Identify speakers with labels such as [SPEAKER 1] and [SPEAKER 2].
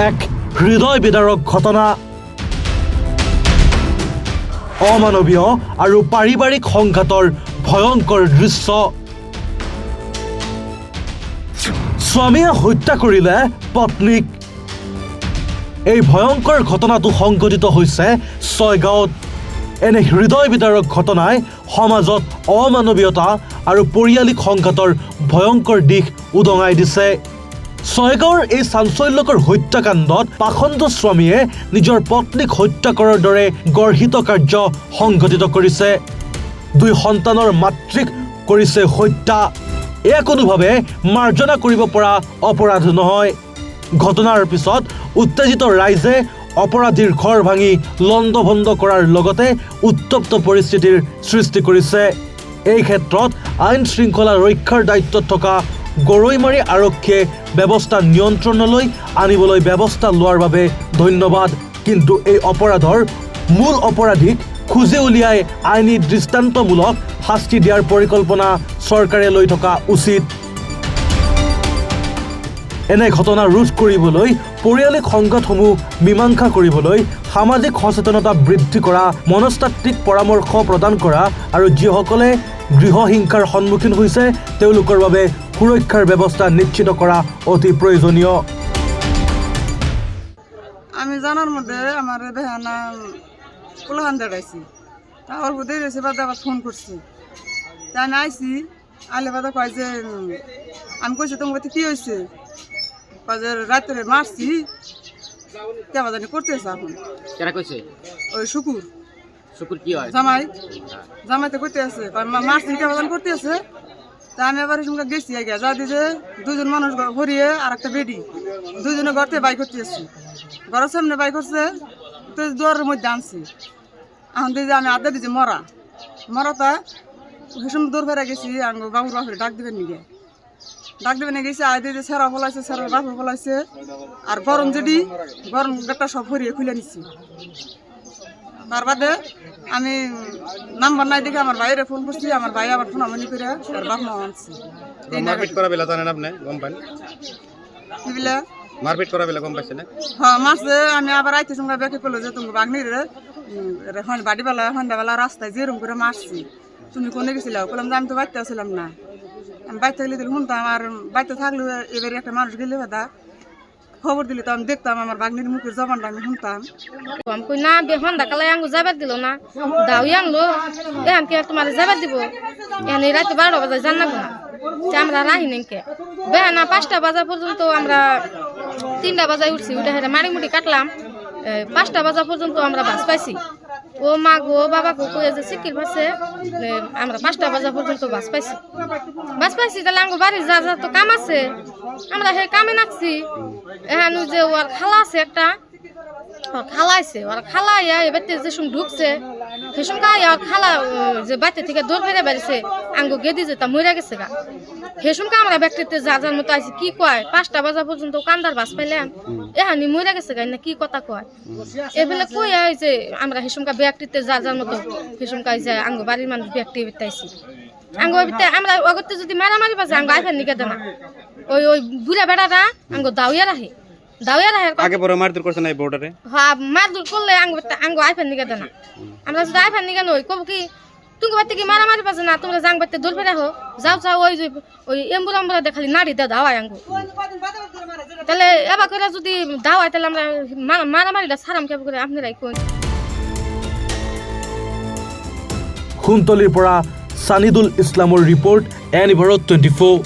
[SPEAKER 1] এক হৃদয় বিদাৰক ঘটনা। অমানৱীয় আৰু পাৰিবাৰিক সংঘাতৰ ভয়ংকৰ দৃশ্য। স্বামীয়ে হত্যা কৰিলে পত্নীক। এই ভয়ংকৰ ঘটনাটো সংঘটিত হৈছে ছয়গাঁৱত। এনে হৃদয় বিদাৰক ঘটনাই সমাজত অমানৱীয়তা আৰু পৰিয়ালিক সংঘাতৰ ভয়ংকৰ দিশ উদঙাই দিছে। ছয়গাঁৱৰ এই চাঞ্চল্যকৰ হত্যাকাণ্ডত পাখণ্ড স্বামীয়ে নিজৰ পত্নীক হত্যা কৰাৰ দৰে গৰ্হিত কাৰ্য সংঘটিত কৰিছে। 2 সন্তানৰ মাতৃক কৰিছে হত্যা। এয়া কোনোভাৱে মাৰ্জনা কৰিব পৰা অপৰাধ নহয়। ঘটনাৰ পিছত উত্তেজিত ৰাইজে অপৰাধীৰ ঘৰ ভাঙি লণ্ডভণ্ড কৰাৰ লগতে উত্তপ্ত পৰিস্থিতিৰ সৃষ্টি কৰিছে। এই ক্ষেত্ৰত আইন শৃংখলা ৰক্ষাৰ দায়িত্বত থকা গৰৈমাৰী আৰক্ষীয়ে ব্যৱস্থা নিয়ন্ত্ৰণলৈ আনিবলৈ ব্যৱস্থা লোৱাৰ বাবে ধন্যবাদ। কিন্তু এই অপৰাধৰ মূল অপৰাধীক খুঁজি উলিয়াই আইনী দৃষ্টান্তমূলক শাস্তি দিয়াৰ পৰিকল্পনা চৰকাৰে লৈ থকা উচিত। এনে ঘটনা ৰোধ কৰিবলৈ, পৰিয়ালিক সংঘাতসমূহ মীমাংসা কৰিবলৈ সামাজিক সচেতনতা বৃদ্ধি কৰা, মনস্তাত্ত্বিক পৰামৰ্শ প্ৰদান কৰা আৰু যিসকলে গৃহহিংসাৰ সন্মুখীন হৈছে তেওঁলোকৰ বাবে সুৰক্ষাৰ ব্যৱস্থা নিশ্চিত কৰা অতি প্ৰয়োজনীয়।
[SPEAKER 2] আমি জানার মধ্যে আমার বেহানা পোলাহান দেখাইছি, তা অল্প দেরি হয়েছে বাদে আবার ফোন করছি। তা আমি আইসি, আলে বাদে কয় যে আমি কইছি তোমার কি হয়েছে, কয় যে রাত্রে মারছি কেবা জানি করতেছে এখন।
[SPEAKER 3] কেনা কইছে?
[SPEAKER 2] ওই শুকুর
[SPEAKER 3] শুকুর কি হয়?
[SPEAKER 2] জামাইতে করতে আছে, মারছি কেবা জানি করতে আছে। তা আমি এবার সঙ্গে গেছি আগে যা দিয়ে 2জন মানুষ ভরিয়ে আর একটা বেডি 2জনে ঘর থেকে বাইক করতে আসছি। ঘরের সামনে বাইক করছে তো দুয়ারের মধ্যে আনছি। এখন দিয়ে আমি আদা দিয়েছি মরাটা সে সময় দৌড় ফেরা গেছি। আমি বাবুর বাপরে ডাক দেবেন নিয়ে গেছি। আয় দিয়ে সেরা ফলাইছে, সেরার বাপর ফলাইছে। আর গরম গেটটা সব ভরিয়ে খুলে নিচ্ছি। তার বাদে আমি নাম্বার নাই দেখে আমার ভাইয়ের ফোন করছি। আমার ভাই আবার ফোন আমনি করে তার বাপ মা আনছি।
[SPEAKER 4] মারপিট করা বেলা জানেন আপনি গম পান?
[SPEAKER 2] কি বলে
[SPEAKER 4] মারপিট করা বেলা গম পাইছে না?
[SPEAKER 2] হ্যাঁ মারছে। আমি আবার আইতে সঙ্গে ব্যাকে করলো যে তুমি বাগনির বাড়িবেলা সন্ধ্যাবেলা রাস্তায় যেরকম করে মারছি, তুমি কোনে গেছিলাম? বললাম যে আমি তো বাড়িতে আসছিলাম না। আমি বাড়িতে গেলে দিলে শুনতাম, আর বাড়িতে থাকলে এবারে একটা মানুষ গেলে কথা খবর দিলে তো আমি দেখতাম, আমার বাগনির মুখের জবানটা আমি শুনতাম।
[SPEAKER 5] আমি কই না বেহন ডাকালে আঙ্গু যাবার দিল না, দাউই আনলো এখন কি তোমার যাবার দিব? এখন এই রাতে 12টা বাজে জান না আমরা রাহি নেকে বেহানা 5টা বাজা পর্যন্ত আমরা 3টা বাজায় উঠছি। উঠে হেরে মারি মুড়ি কাটলাম। 5টা বাজা পর্যন্ত আমরা বাস পাইছি। ও মা গো বাবা গো কয়ে যে সিকির পাশে আমরা 5টা বাজা পর্যন্ত বাস পাইছি। তাহলে আঙ্গু বাড়ি যা তো কাম আছে, আমরা হে কামে নাকছি। এখন যে ওর খালা আছে একটা, খালাইছে ওর খালাইয়া এবার যে সঙ্গে ঢুকছে সে সঙ্গে আর খালা যে বাড়িতে থেকে দৌড় ফেরে বেড়েছে আঙ্গু গেদি যে তা মরে গেছে গা। সে সঙ্গে আমরা ব্যক্তিতে যার মতো আইছি। কি কয় 5টা বাজা পর্যন্ত কান্দার বাস পাইলাম, এহানি মরে গেছে গা না কি কথা কয় এবেলে কই যে আমরা সে সঙ্গে ব্যক্তিতে যার মতো সে সঙ্গে যে আঙ্গু বাড়ির মানুষ ব্যক্তি বেতাইছি। আঙ্গু আমরা অগত্যে যদি মারামারি বাজে আঙ্গু আইফেন নিকে দেনা ওই বুড়া বেড়ারা আঙ্গু দাউয়া রাখে
[SPEAKER 4] আগে পরে মারধর করছে না এই বর্ডারে?
[SPEAKER 5] হ্যাঁ মারধর করলে আঙ্গু আইফেন নিকে দেনা। আমরা যদি আইফেন নিকে নই কব কি তুমি বাড়িতে কি মারামারি বাজে না, তোমরা জাং বাড়িতে দৌড় ফেরা হো যাও ওই এম্বুরা দেখালি নাড়ি দা দাওয়াই আঙ্গু। তাহলে এবার করে যদি দাওয়াই তাহলে আমরা মারামারিটা সারাম কেব করে আপনারাই কোন।
[SPEAKER 1] খুনতলিৰ পৰা সানিদুল ইছলামৰ ৰিপৰ্ট, এন ভাৰত 24।